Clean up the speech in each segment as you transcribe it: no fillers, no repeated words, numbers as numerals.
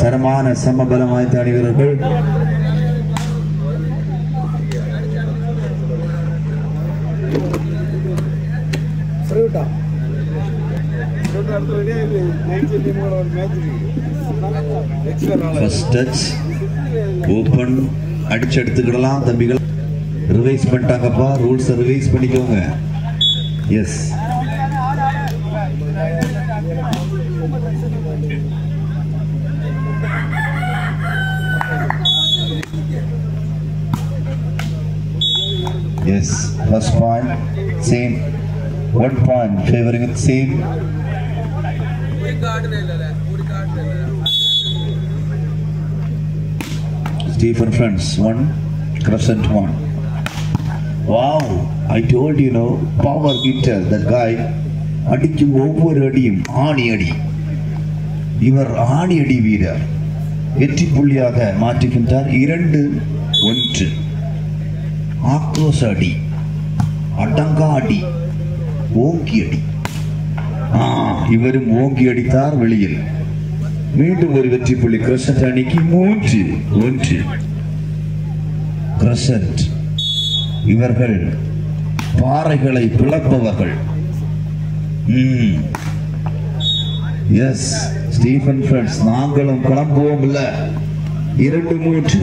சரமான சமபலம் வாய்ந்த அணி வீரர்கள். ஃபர்ஸ்ட் டச் ஓபன் அடிச்சு எடுத்துக்கிடலாம் தம்பிகள். ரிவைஸ் பண்ணிட்டாங்கப்பா, ரூல்ஸ் ரிவைஸ் பண்ணிக்கோங்க. Yes yes, first point same, 1 point favoring it same. Stephen Friends 1, Crescent 1. Wow, I told you know, power hitter, that guy அடிக்கும் ஒவ்வொரு அடியும் ஆணி அடி. இவர் ஆணி அடி வீரர். வெற்றி புள்ளியாக மாற்றுகின்றார். 2-1. ஆக்ரோஷ அடி, அடங்கா அடி, ஓங்கி அடி. இவரும் ஓங்கி அடித்தார் வெளியில். மீண்டும் ஒரு வெற்றி புள்ளி கிரசன்ட் அணிக்கு. 3-1 கிரசன்ட். இவர்கள் பாறைகளை பிளப்பவர்கள். எஸ் ஸ்டீஃபன் ஃப்ரெண்ட்ஸ், நாங்களும் கிளம்புவோம் இல்ல. 2-3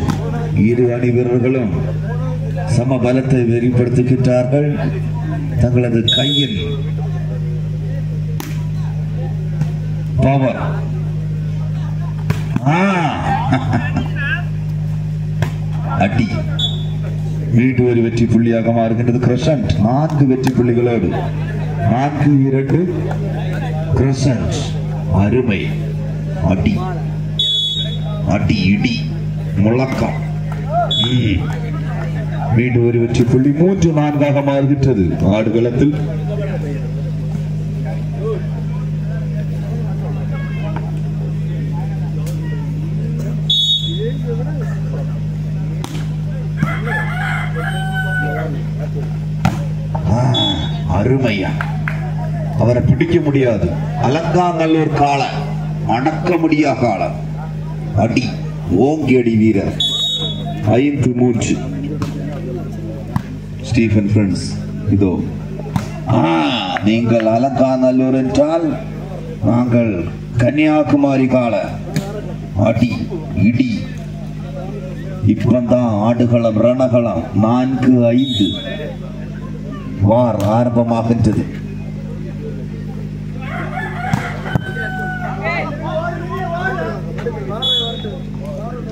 இரு அணி வீரர்களும் சம பலத்தை வெளிப்படுத்துகின்றார்கள். தங்களது கையில் பவர். அடி. மீண்டும் ஒரு வெற்றி புள்ளியாக மாறுகின்றது கிரசன்ட். 4 வெற்றி புள்ளிகளோடு 4-2 கிரசன்ட். அருமை. அடி அடி இடி முழக்கம். மீண்டும் ஒரு வெற்றி புள்ளி. 3-4 மாறுகின்றது ஆடுகளத்தில். அருமையா, அவரை பிடிக்க முடியாது. அலங்காநல்லூர் கால அடக்க முடியா கால அடி, ஓங்கி அடி வீரர். 5-3 ஸ்டீஃபன் ஃப்ரெண்ட்ஸ். இதோ நீங்கள் அலங்காநல்லூர் என்றால் நாங்கள் கன்னியாகுமரி கால அடி இடி. இப்பந்தான் ஆடுகளம் ரணகளம். 4-5 வார் ஆரம்பமாகின்றது.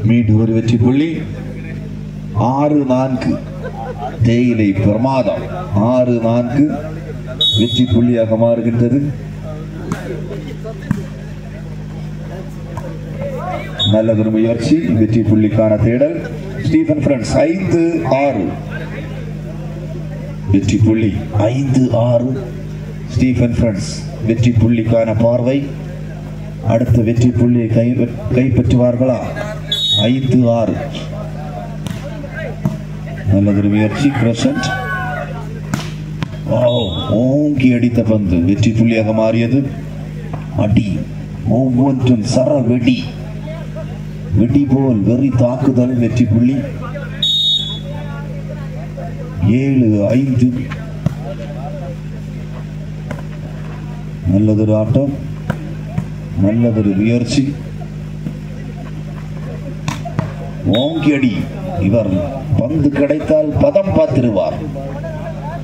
மீண்டும் ஒரு வெற்றி புள்ளி. 6-4 தேயிலை பிரமாதம். 6-4 வெற்றி புள்ளியாக மாறுகின்றது. நல்லதொரு முயற்சி, வெற்றி புள்ளிக்கான தேடல். ஸ்டீஃபன் ஃப்ரெண்ட்ஸ் 5-6 வெற்றி புள்ளி. 5-6 ஸ்டீஃபன் ஃப்ரெண்ட்ஸ் வெற்றி புள்ளிக்கான பார்வை. அடுத்த வெற்றி புள்ளியை கைப்பற்றுவார்களா? 5-6 நல்லதொரு முயற்சி. கிரசன்ட் ஓங்கி அடித்த பந்து வெற்றி புள்ளியாக மாறியது. அடி ஒவ்வொன்றும் சர வெடி, வெடி போல் வெறி தாக்குதல். வெற்றி புள்ளி. 7-5 நல்லதொரு ஆட்டம், நல்லதொரு முயற்சி. ஓங்கி அடி. இவர் பந்து கிடைத்தால் பதம் பார்த்திருவார்.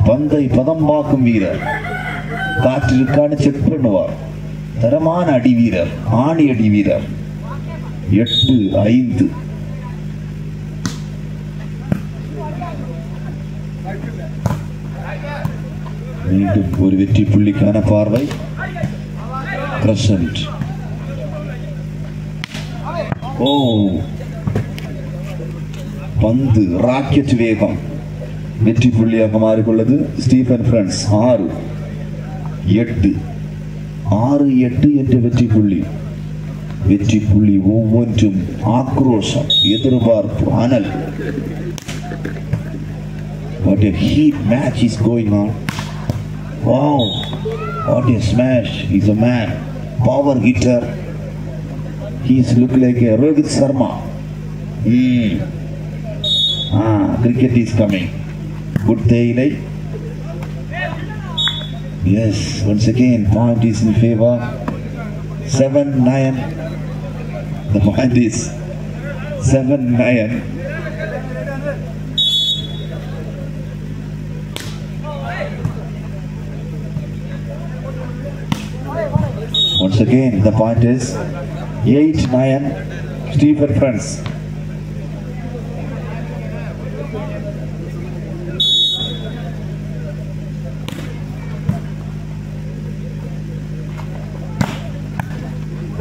பந்தை பதம் பார்க்கும் வீரர். காற்றிற்கான செக் பண்ணுவார். தரமான அடி வீரர், ஆணி அடி வீரர். 8-5 மீண்டும் ஒரு வெற்றி புள்ளிக்கான பார்வை. கிரசன்ட் பந்து ராக்கெட் வேகம். வெற்றி புள்ளியாக மாறிக்கொள்ளது. ஸ்டீஃபன் ஃப்ரெண்ட்ஸ் 6-8 6-8 என்ற வெற்றி புள்ளி. வெற்றி புள்ளி ஒவ்வொன்றும் ஆக்ரோஷம், எதிர்பார்ப்பு, அனல். What a heat match is going on. Wow, what a smash. He's a man, power hitter. He's look like a Rohit Sharma. Cricket is coming. Good day. Yes, once again, point is in favor. 7-9. The point is 7-9. Once again, the point is 8-9. Stephen Friends.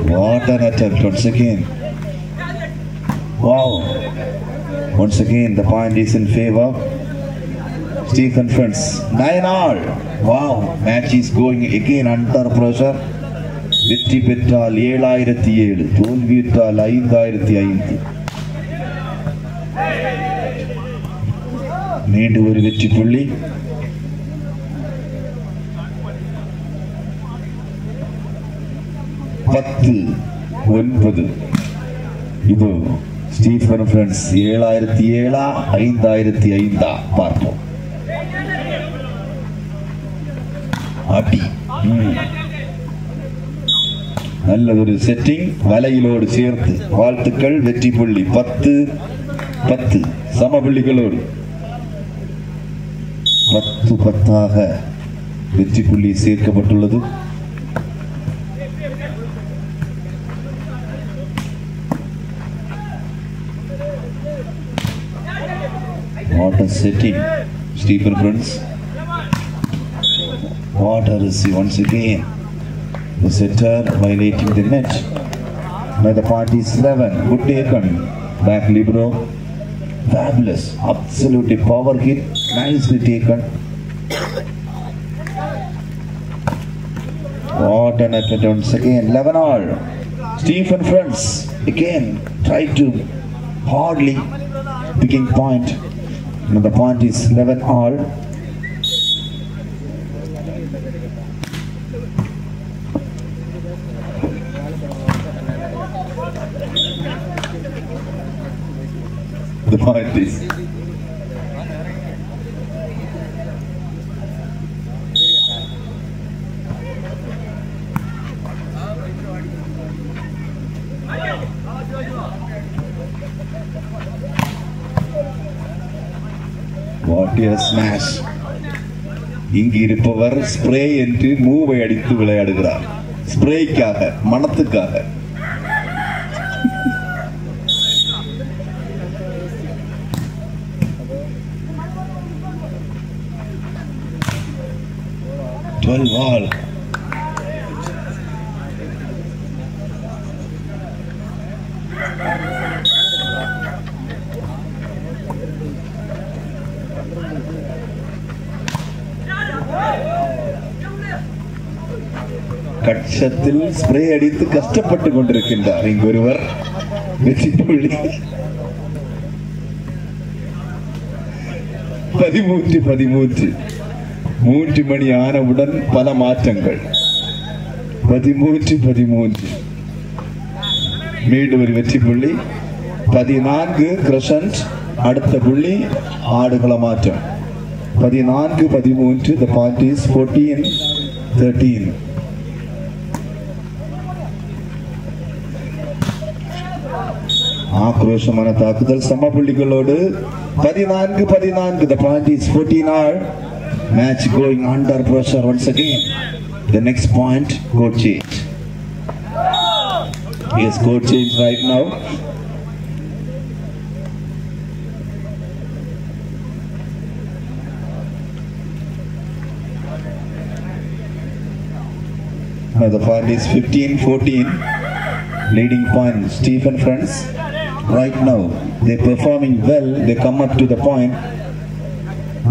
What an attempt once again. Wow. Once again, the point is in favor. Stephen Friends. 9-all. Wow. Match is going again under pressure. வெற்றி பெற்றால் 7007, தோல்வியுற்றால் 5005. மீண்டும் ஒரு வெற்றி புள்ளி. பத்து 9. இது Stephen friends 7007 5005 பார்ப்போம். அடி நல்ல ஒரு செட்டிங், வலையிலோடு சேர்த்து வாழ்த்துக்கள். வெற்றி புள்ளி 10 சமபுள்ளிகளோடு 10 வெற்றி புள்ளி சேர்க்கப்பட்டுள்ளது. What a setting, Stephen Friends. What a receive once again. The setter violating the net. Now the point is 11. Good taken. Back libero. Fabulous. Absolutely power hit. Nicely taken. What an attempt once again. 11-all. Stephen Friends again tried to hardly picking point. Now the point is 11-all. The point is what a smash. இங்கு இருப்பவர் spray என்று மூவை அடித்து விளையாடுகிறார். ஸ்ப்ரேக்காக, மனத்துக்காக. All. கட்சத்தில் spray அடித்து கஷ்டப்பட்டு கொண்டிருக்கின்றார் இங்கு ஒருவர். வெற்றி புள்ளி 13. 3 மணி ஆனவுடன் பல மாற்றங்கள். 13. மீண்டும் ஒரு வெற்றி புள்ளி. 14 கிரசன்ட். அடுத்த புள்ளி ஆடுகள மாற்றம். 14-13. The point is 14-13. ஆக்ரோஷமான தாக்குதல் சமபுள்ளிகளோடு 14-14. The point is 14-all. Match going under pressure once again. The next point, code change. Yes, code change right now. Now the point is 15-14. Leading point, Stephen Friends. Right now, they're performing well. They come up to the point.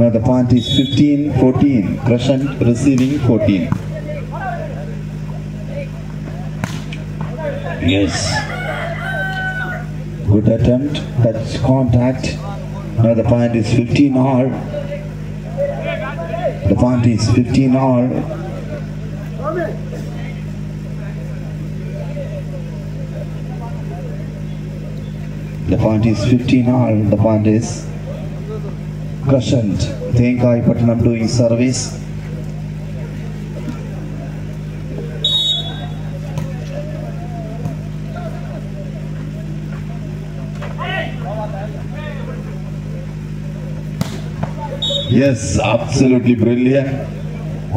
Now the point is 15-14. Crescent receiving 14. Yes. Good attempt. Touch contact. Now the point is 15-all. The point is 15-all. The point is 15 all. The point is Crescent. Thengai Pattanam doing service. Yes, absolutely brilliant.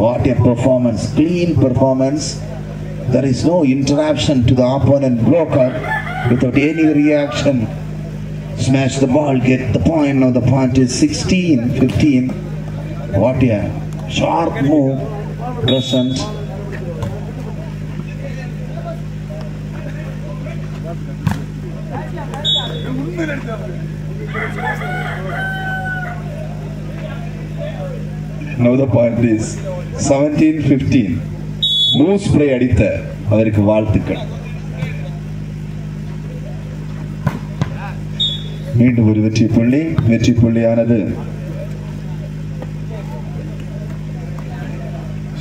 What a performance, clean performance. There is no interruption to the opponent blocker without any reaction. Smash the ball, get the point. Now the point is 16-15. What a sharp move, Crescent. Now the point is 17-15. Move spray அடித்த அவருக்கு வாழ்த்துக்கள். மீண்டும் ஒரு வெற்றி புள்ளியானது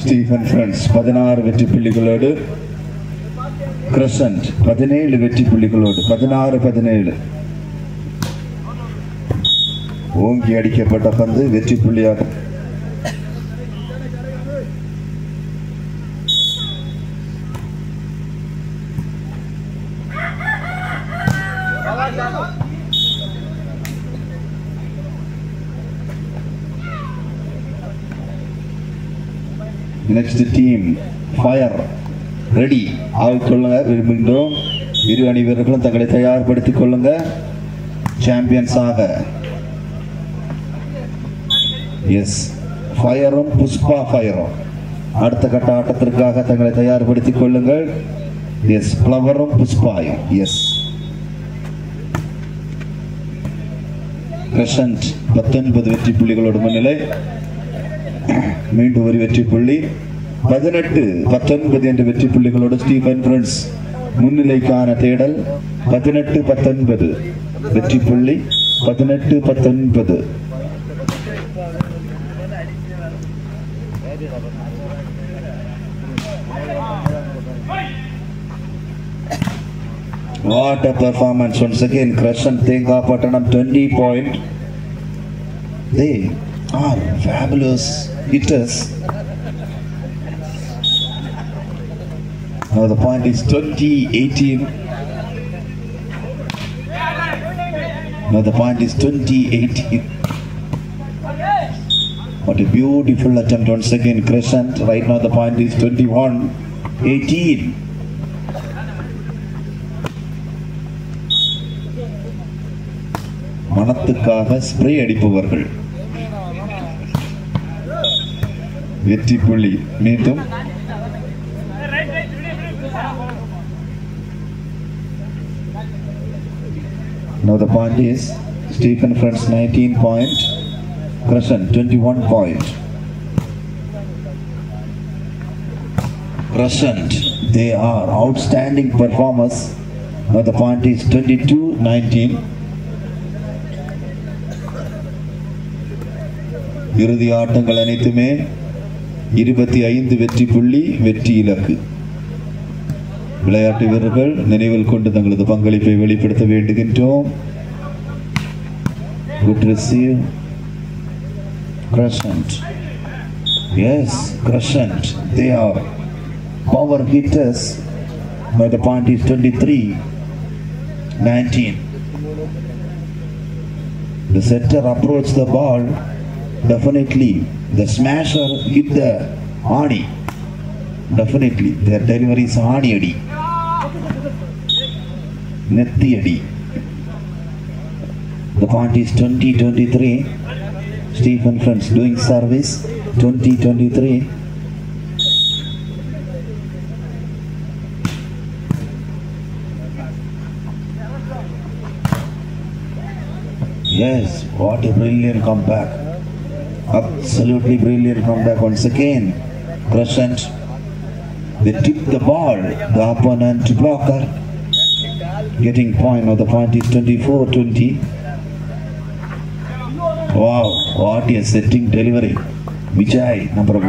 Stephen friends 16 வெற்றி புள்ளிகளோடு, crescent 17 வெற்றி புள்ளிகளோடு 16-17. ஓங்கி அடிக்கப்பட்ட பந்து வெற்றி புள்ளியாக Next team fire ready ஆகிக்கொள்ளுங்க. விரும்புகின்றோம் இரு அணி வீரர்களும் தங்களை தயார்படுத்திக் கொள்ளுங்க சாம்பியன்ஸ் ஆக. எஸ், ஃபயரும் புஷ்பா ஃபயரும் அடுத்த கட்ட ஆட்டத்திற்காக தங்களை தயார்படுத்திக் கொள்ளுங்கள். எஸ், ஃப்ளவரும் புஷ்பாயும். எஸ், கிரசன்ட் 19 வெற்றி புள்ளிகளோடு முன்னிலை. மீண்டும் ஒரு வெற்றி புள்ளி 18-19 என்ற வெற்றி புள்ளிகளோடு ஸ்டீஃபன் ஃப்ரெண்ட்ஸ் முன்னிலைக்கான தேடல். 18-19 வெற்றி புள்ளி 18-19. What a performance once again. Crescent Thengai Pattanam 20 point. They are fabulous hitters. Now the point is 20-18. Now the point is 20-18. What a beautiful attempt once again, Crescent. Right now the point is 21-18. மனத்துக்காக spray அடிப்பவர்கள் வெற்றி புள்ளி. மீண்டும் now the point is Stephen Friends 19 point, Crescent 21 point. Crescent, they are outstanding performers. Now the point is 22-19. இறுதி ஆட்டங்கள் அனைத்துமே 25 வெற்றி புள்ளி வெற்றி இலக்கு. விளையாட்டு வீரர்கள் நினைவில் கொண்டு தங்களது பங்களிப்பை வெளிப்படுத்த வேண்டுகின்றோம். Good receive. Crescent. Yes, Crescent. They are power hitters. But the point is 23-19. The setter approached the ball. Definitely, the smasher hit the Ani. Definitely, their delivery is Ani Adi. Netti Adi. The point is 20-23. Stephen Friends doing service. 20-23. Yes, what a brilliant comeback. Absolutely brilliant comeback once again. Crescent, they tip the ball. The opponent blocker getting point. Now the point is 24-20. Wow, what a setting delivery. Vijay, number 1.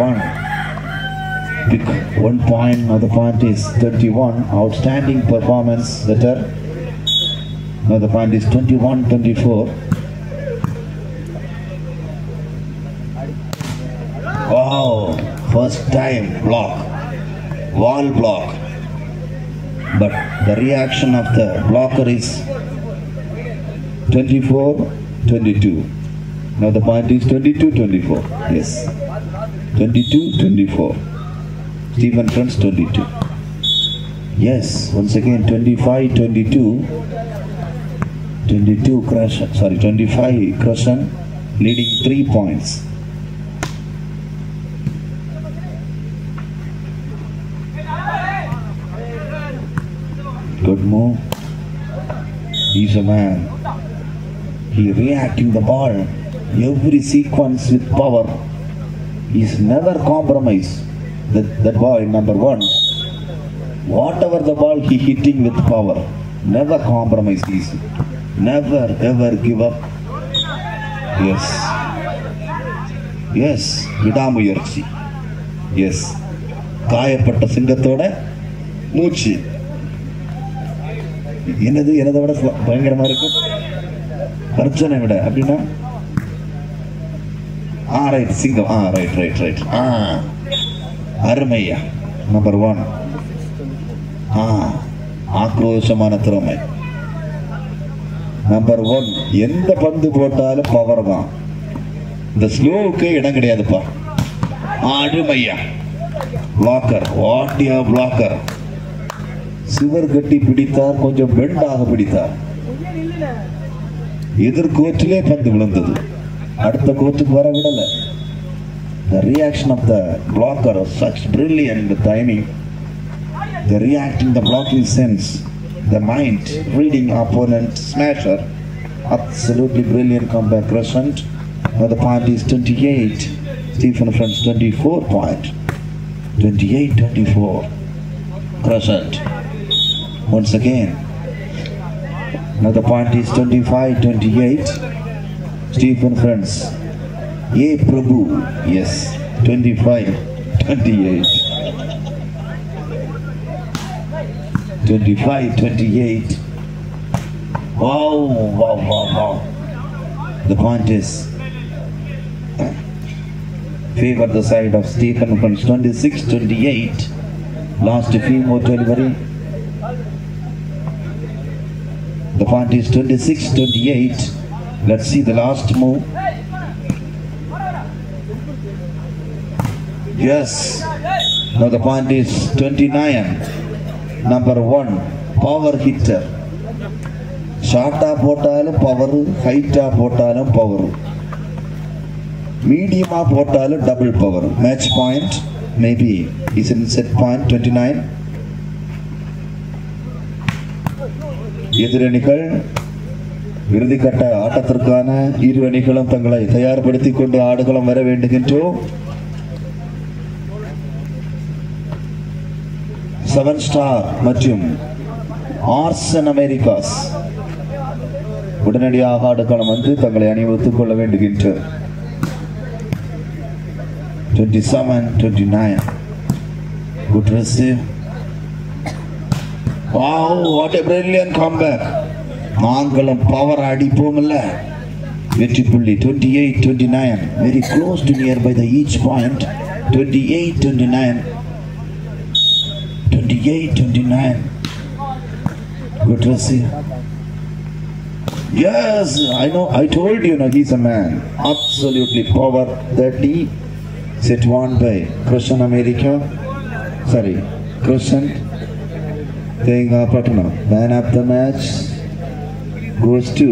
Pick 1 point. Now the point is 31. Outstanding performance. Better. Now the point is 21-24. Wow, first time block, wall block. But the reaction of the blocker is 24-22. Now the point is 22-24. Yes. 22-24. Stephen Friends 22. Yes, once again 25-22. 25 Crescent leading 3 points. Good move. He's a man. He reacting the ball. Every sequence with power. He's never compromised. That boy, number 1. Whatever the ball he hitting with power. Never compromise easy. Never ever give up. Yes. Yes. விடாமுயற்சி. Yes. காயப்பட்ட சிங்கத்தோட மூச்சு. என்னது என்னதை விட பயங்கரமா இருக்கு. அர்ஜுனை விட அப்படின்னா ரைட் சிங்கம் ரைட் அருமையா நம்பர் 1. ஆக்ரோஷமான திறமை. நம்பர் 1 எந்த பந்து போட்டாலும் பவர் தான். இந்த ஸ்லோவுக்கு இடம் கிடையாதுப்பா. அருமையா பிளாக்கர். வாட்டியா பிளாக்கர். சுவர் கட்டி பிடித்தார். கொஞ்சம் பெண்டாக பிடித்தார். எதிர் கோர்ட்டிலே பந்து விழுந்தது. அடுத்த கோர்ட்டுக்கு வர விடல. The reaction of the blocker was such brilliant timing. The reacting, the blocking sense, the mind, reading opponent, smasher. Absolutely brilliant comeback Crescent. Now the point is 28. Stephen Friends 24 point. 28-24. Crescent. Once again. Now the point is 25-28. Stephen Friends. A Prabhu. Yes. 25-28. 25-28. Wow. The point is favor the side of Stephen Friends. 26-28. Last few more delivery. The point is 26-28. Let's see the last move. Yes. Now the point is 29. Number 1. Power hitter. Shorta போட்டாலும் power, height போட்டாலும் power. Medium போட்டாலும் double power. Match point maybe is in set point 29. எதிரணிகள் இறுதிக்கட்ட ஆட்டத்திற்கான இரு அணிகளும் தங்களை தயார்படுத்திக் கொண்டு ஆடுகளம் வர வேண்டுகின்றோம். 7 ஸ்டார் மற்றும் ஆர்சன் அமெரிக்காஸ் உடனடியாக ஆடுகளம் வந்து தங்களை அணிவகுத்துக் கொள்ள வேண்டுகின்றோம். 27-29. Good receive. Wow, what a brilliant comeback. நாங்களும் பவர் அடிப்போம் இல்ல. வெற்றி புள்ளி 28-29. Very close to nearby the each point. 28-29. 28-29. Good receive. Yes, I know. I told you, he's a man. Absolutely power 30. Set won by Crescent America. Sorry, Crescent. Patna. Man of the match goes to